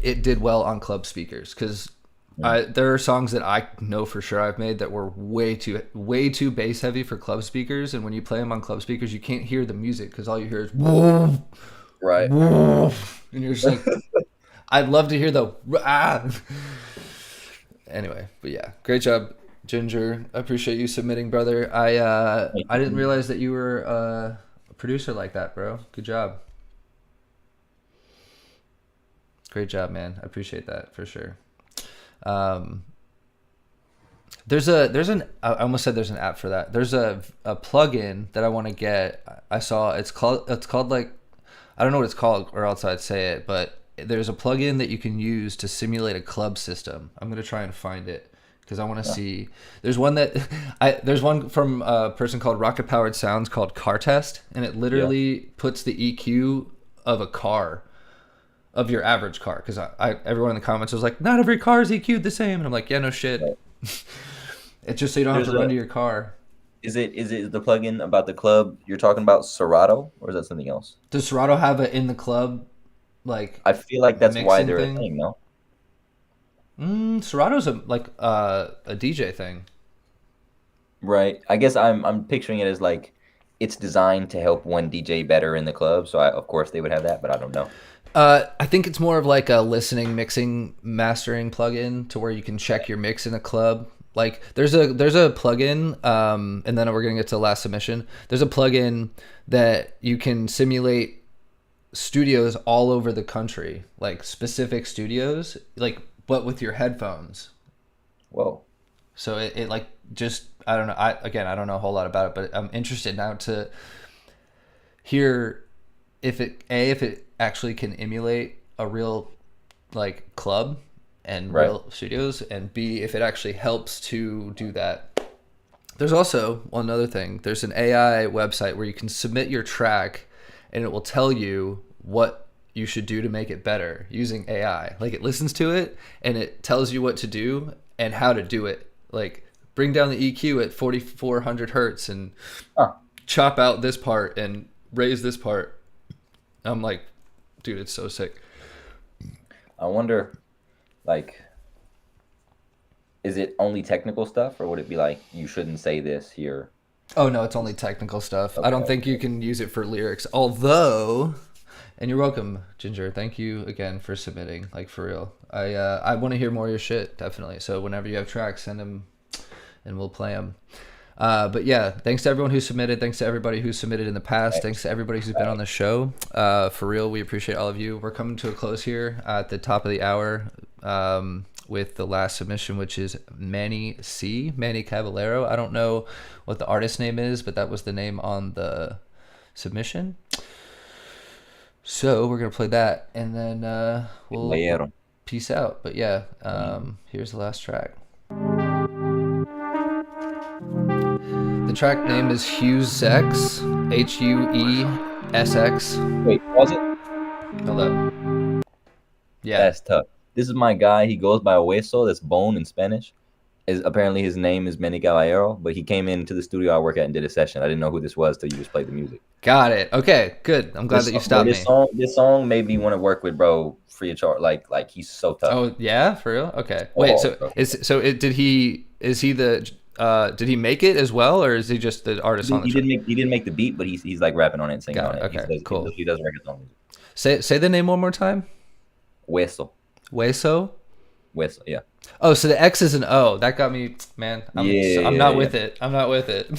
it did well on club speakers, because there are songs that I know for sure I've made that were way too bass heavy for club speakers, and when you play them on club speakers, you can't hear the music because all you hear is right, and you're just like, I'd love to hear the Anyway, but yeah, great job, Ginger. I appreciate you submitting, brother. I didn't realize that you were a producer like that, bro. Good job. Great job, man. I appreciate that for sure. There's an I almost said there's an app for that. There's a plugin that I want to get. I saw it's called like, I don't know what it's called or else I'd say it, but there's a plugin that you can use to simulate a club system. I'm gonna try and find it because I want to see. There's one there's one from a person called Rocket Powered Sounds called Car Test, and it literally puts the EQ of a car, of your average car. Because everyone in the comments was like, not every car is EQ'd the same, and I'm like, yeah, no shit. It's just so you don't have to run to your car. Is it the plugin about the club you're talking about, Serato, or is that something else? Does Serato have it in the club like I feel like that's why mixing they're a thing? thing, no? Serato's a DJ thing. Right. I guess I'm picturing it as like it's designed to help one DJ better in the club. So of course they would have that, but I don't know. I think it's more of like a listening, mixing, mastering plugin to where you can check your mix in a club. Like there's a plugin, and then we're gonna get to the last submission. There's a plugin that you can simulate studios all over the country, like specific studios, like but with your headphones. Whoa. So it like just I don't know. I don't know a whole lot about it, but I'm interested now to hear if it actually can emulate a real like club and Right. real studios, and B, if it actually helps to do that. There's also one other thing. There's an AI website where you can submit your track and it will tell you what you should do to make it better using AI. Like it listens to it and it tells you what to do and how to do it. Like bring down the EQ at 4400 hertz and Huh. chop out this part and raise this part. I'm like, dude, it's so sick. I wonder, like, is it only technical stuff, or would it be like you shouldn't say this here? Oh no, it's only technical stuff. I don't Okay. think you can use it for lyrics. Although, and you're welcome, Ginger. Thank you again for submitting. Like for real, I want to hear more of your shit, definitely. So whenever you have tracks, send them, and we'll play them. But yeah, thanks to everyone who submitted. Thanks to everybody who submitted in the past. Thanks to everybody who's been on the show. For real, we appreciate all of you. We're coming to a close here at the top of the hour with the last submission, which is Manny Caballero. I don't know what the artist name is, but that was the name on the submission. So we're going to play that, and then we'll Caballero. peace out. But yeah, here's the last track. The track name is Huesx, Huesx. Wait, pause it. Hold up. Yeah. That's tough. This is my guy. He goes by Hueso. That's bone in Spanish. Apparently his name is Manny Caballero, but he came into the studio I work at and did a session. I didn't know who this was till you just played the music. Got it. Okay, good. I'm glad that you stopped me. This song made me want to work with bro free of charge. Like he's so tough. Oh yeah, for real? Okay. Wait, did he make it as well, or is he just the artist on the track? He didn't make the beat, but he's like rapping on it and singing Got on it. it. Okay, cool. He does records on music. Say the name one more time. Hueso. Hueso? Hueso, yeah. Oh, so the X is an O. That got me, man. I'm not with it. I'm not with it.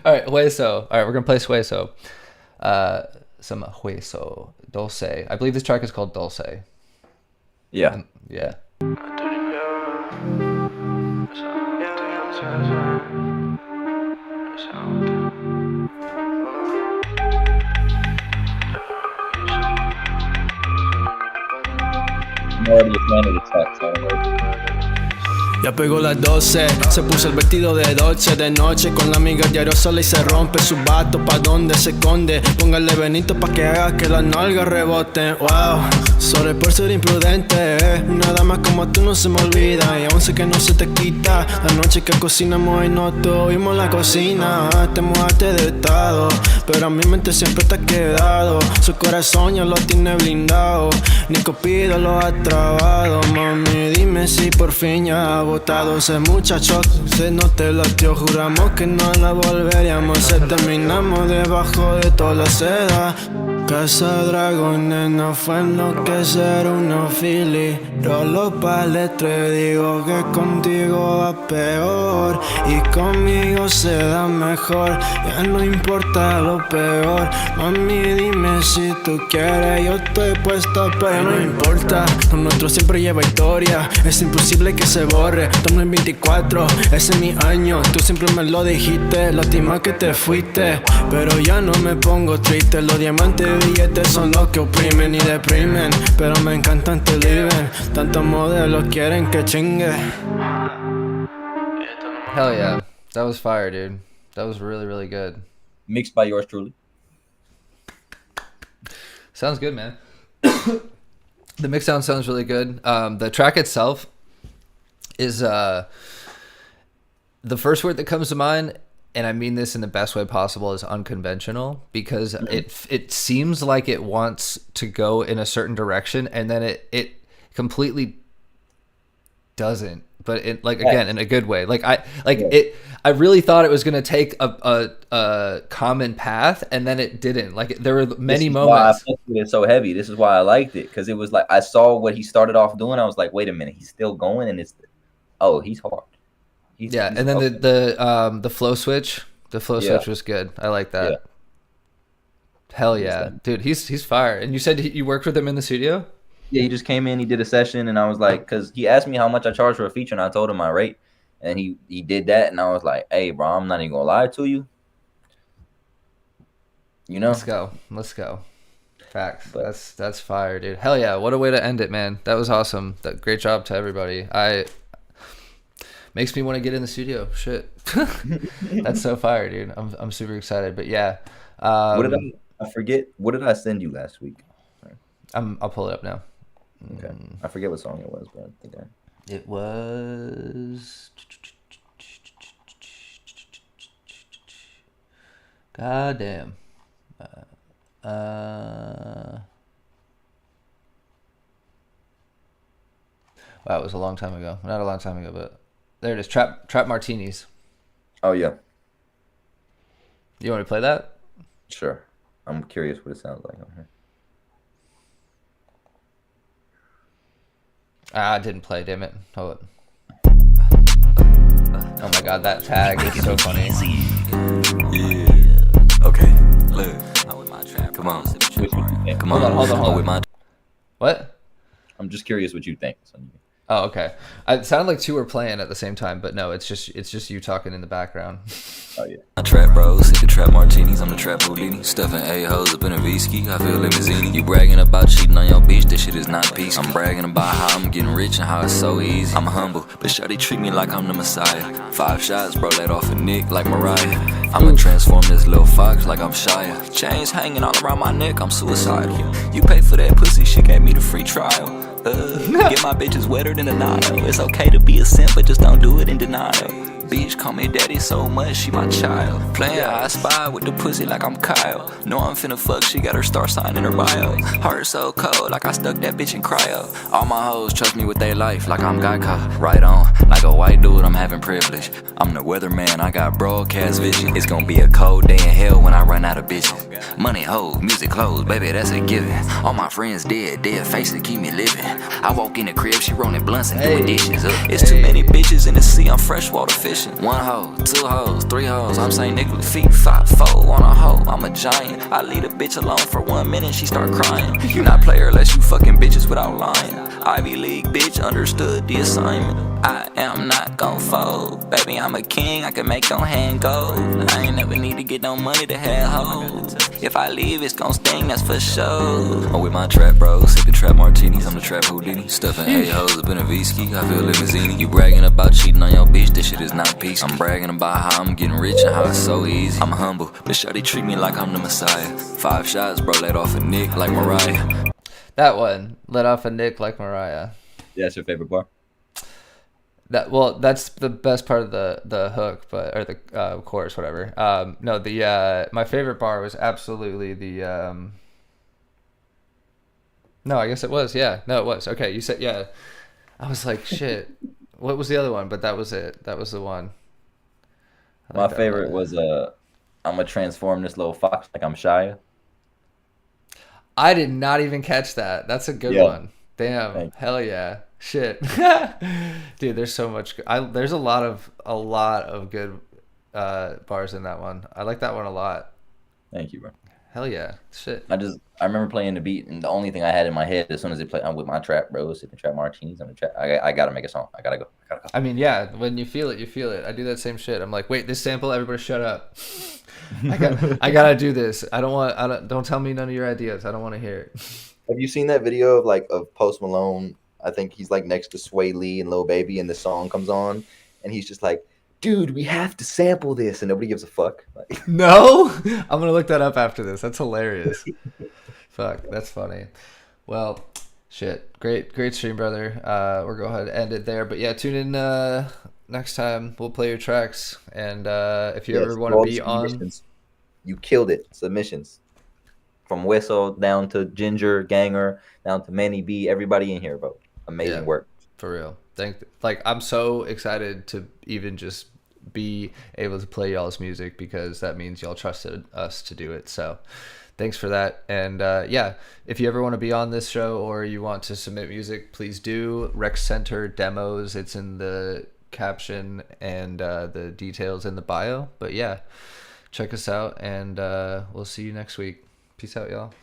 All right, Hueso. All right, we're gonna play Hueso. Some Hueso Dulce. I believe this track is called Dulce. Yeah. Yeah. I'm already a fan of the track, so I don't know. Ya pegó las 12, se puso el vestido de Dolce de noche con la amiga diario sola y se rompe su vato pa' donde se esconde. Póngale Benito pa' que haga que las nalgas reboten. Wow, sorry por ser imprudente, una dama como tú no se me olvida y aún sé que no se te quita. La noche que cocinamos y no tuvimos la cocina, te mojaste de estado, pero a mi mente siempre te ha quedado. Su corazón ya lo tiene blindado, ni Cupido lo ha trabado. Mami, dime si por fin ya ha botado ese muchacho, se no te latió. Juramos que no la volveríamos, se terminamos debajo de toda la seda. Casa Dragones no fue enloquecer unos Philly. Rolo pa' letra, digo que contigo va peor y conmigo se da mejor. Ya no importa lo peor. Mami, dime si tú quieres, yo estoy puesto, pero no importa. Lo nuestro siempre lleva historia, es imposible que se borre. 2024, ese es mi año. Tú siempre me lo dijiste, la última que te fuiste. Pero ya no me pongo triste. Los diamantes y billetes son los que oprimen y deprimen, pero me encantan te liven. Tantos modelos quieren que chingue. Hell yeah. That was fire, dude. That was really, really good. Mixed by yours truly. Sounds good, man. The mix sound sounds really good. The track itself is the first word that comes to mind and I mean this in the best way possible, is unconventional, because it seems like it wants to go in a certain direction, and then it completely doesn't. But it, like, again, in a good way. Like I really thought it was gonna take a common path, and then it didn't. Like, there were many moments. Why I fucked with it so heavy. This is why I liked it, because it was like I saw what he started off doing. I was like, wait a minute, he's still going, and he's hard. He's And then okay. the flow switch, switch was good. I like that. Yeah. Hell yeah, dude, he's fire. And you said you worked with him in the studio? Yeah, he just came in, he did a session, and I was like, because he asked me how much I charge for a feature, and I told him my rate, and he did that, and I was like, hey, bro, I'm not even gonna lie to you. You know? Let's go. Facts. But- That's fire, dude. Hell yeah, what a way to end it, man. That was awesome. Great job to everybody. Makes me want to get in the studio. Shit. That's so fire, dude. I'm super excited. But yeah. What did I forget? What did I send you last week? I'll pull it up now. Okay. I forget what song it was, but I think It was. God damn. Wow, it was a long time ago. Not a long time ago, but there it is. Trap Martinis. Oh yeah, You want me to play that? sure. I'm curious what it sounds like on here. I didn't play, damn it. Hold it. Oh my god, that tag is so funny. Yeah. Okay. Look. Come on. Come on. Hold on. With my What? I'm just curious what you think. So, Oh, okay. It sounded like two were playing at the same time, but no, it's just you talking in the background. oh yeah. trap bros, sipping trap martinis. I'm the trap Houdini. Stuffing A-hoes up in a V-ski. I feel limousine. You bragging about cheating on your bitch. This shit is not peace. I'm bragging about how I'm getting rich and how it's so easy. I'm humble, but shawty treat me like I'm the messiah. 5 shots, bro, let off a nick like Mariah. I'ma transform this little fox like I'm Shia. Chains hanging all around my neck, I'm suicidal. You pay for that pussy, she gave me the free trial. Get my bitches wetter than a Nile. It's okay to be a simp, but just don't do it in denial. Bitch, call me daddy so much, she my child. Playing I Spy with the pussy like I'm Kyle. Know I'm finna fuck, she got her star sign in her bio. Heart so cold, like I stuck that bitch in cryo. All my hoes trust me with their life, like I'm Geico. Right on, like a white dude, I'm having privilege. I'm the weatherman, I got broadcast vision. It's gonna be a cold day in hell when I run out of bitches. Money, hoes, music, clothes, baby, that's a given. All my friends dead faces keep me living. I walk in the crib, she rolling blunts and doing dishes. It's too many bitches in the sea, I'm freshwater fishing. 1 hoe, 2 hoes, 3 hoes, I'm St. Nicholas. Feet 5'4" on a hoe, I'm a giant. I leave a bitch alone for 1 minute, she start crying. You not player unless you fucking bitches without lying. Ivy League bitch, understood the assignment. I am not gon' fold. Baby, I'm a king, I can make your hand go. I ain't never need to get no money to have hoes. If I leave, it's gon' sting, that's for sure. I'm with my trap bros, sipping trap martinis. I'm the trap Houdini. Stuffing A-hoes up in a V-ski, I feel limousine. You bragging about cheating on your bitch, this shit is not peace. I'm bragging about how I'm getting rich and how it's so easy. I'm humble, but shawty treat me like I'm the messiah. 5 shots, bro, let off a nick like Mariah. That one, let off a nick like Mariah. Yeah, that's your favorite bar. That's the best part of the hook, or the chorus, whatever. No, my favorite bar was absolutely the. No, I guess it was. Yeah, no, it was. Okay, you said yeah. I was like, shit. What was the other one? But that was it. That was the one. I My like that favorite one. was I'm gonna transform this little fox like I'm Shia. I did not even catch that. That's a good Yeah. one. Damn. Thanks. Hell yeah. Shit. Dude, there's so much. There's a lot of good bars in that one. I like that one a lot. Thank you, bro. Hell yeah. Shit. I remember playing the beat, and the only thing I had in my head as soon as it played, I'm with my trap bros, sipping trap martinis. I'm the trap. I gotta make a song. I gotta go. I mean, yeah, when you feel it, you feel it. I do that same shit. I'm like, wait, this sample, everybody shut up. I gotta do this. Don't tell me none of your ideas. I don't want to hear it. Have you seen that video of Post Malone? I think he's like next to Sway Lee and Lil Baby, and the song comes on, and he's just like, "Dude, we have to sample this," and nobody gives a fuck. Like, No? I'm gonna look that up after this. That's hilarious. Fuck, that's funny. Well, shit. Great stream, brother. We're going to go ahead and end it there. But yeah, tune in next time we'll play your tracks. And if you Yes, ever want to all be on, submissions. You killed it. Submissions from Whistle down to Ginger Ganger down to Manny B. Everybody in here, bro. Amazing Yeah. work. for real, I'm so excited to even just be able to play y'all's music because that means y'all trusted us to do it. So thanks for that. And yeah, if you ever want to be on this show or you want to submit music, please do. Rec Center demos, it's in the caption and the details in the bio. But yeah, check us out and we'll see you next week. Peace out, y'all.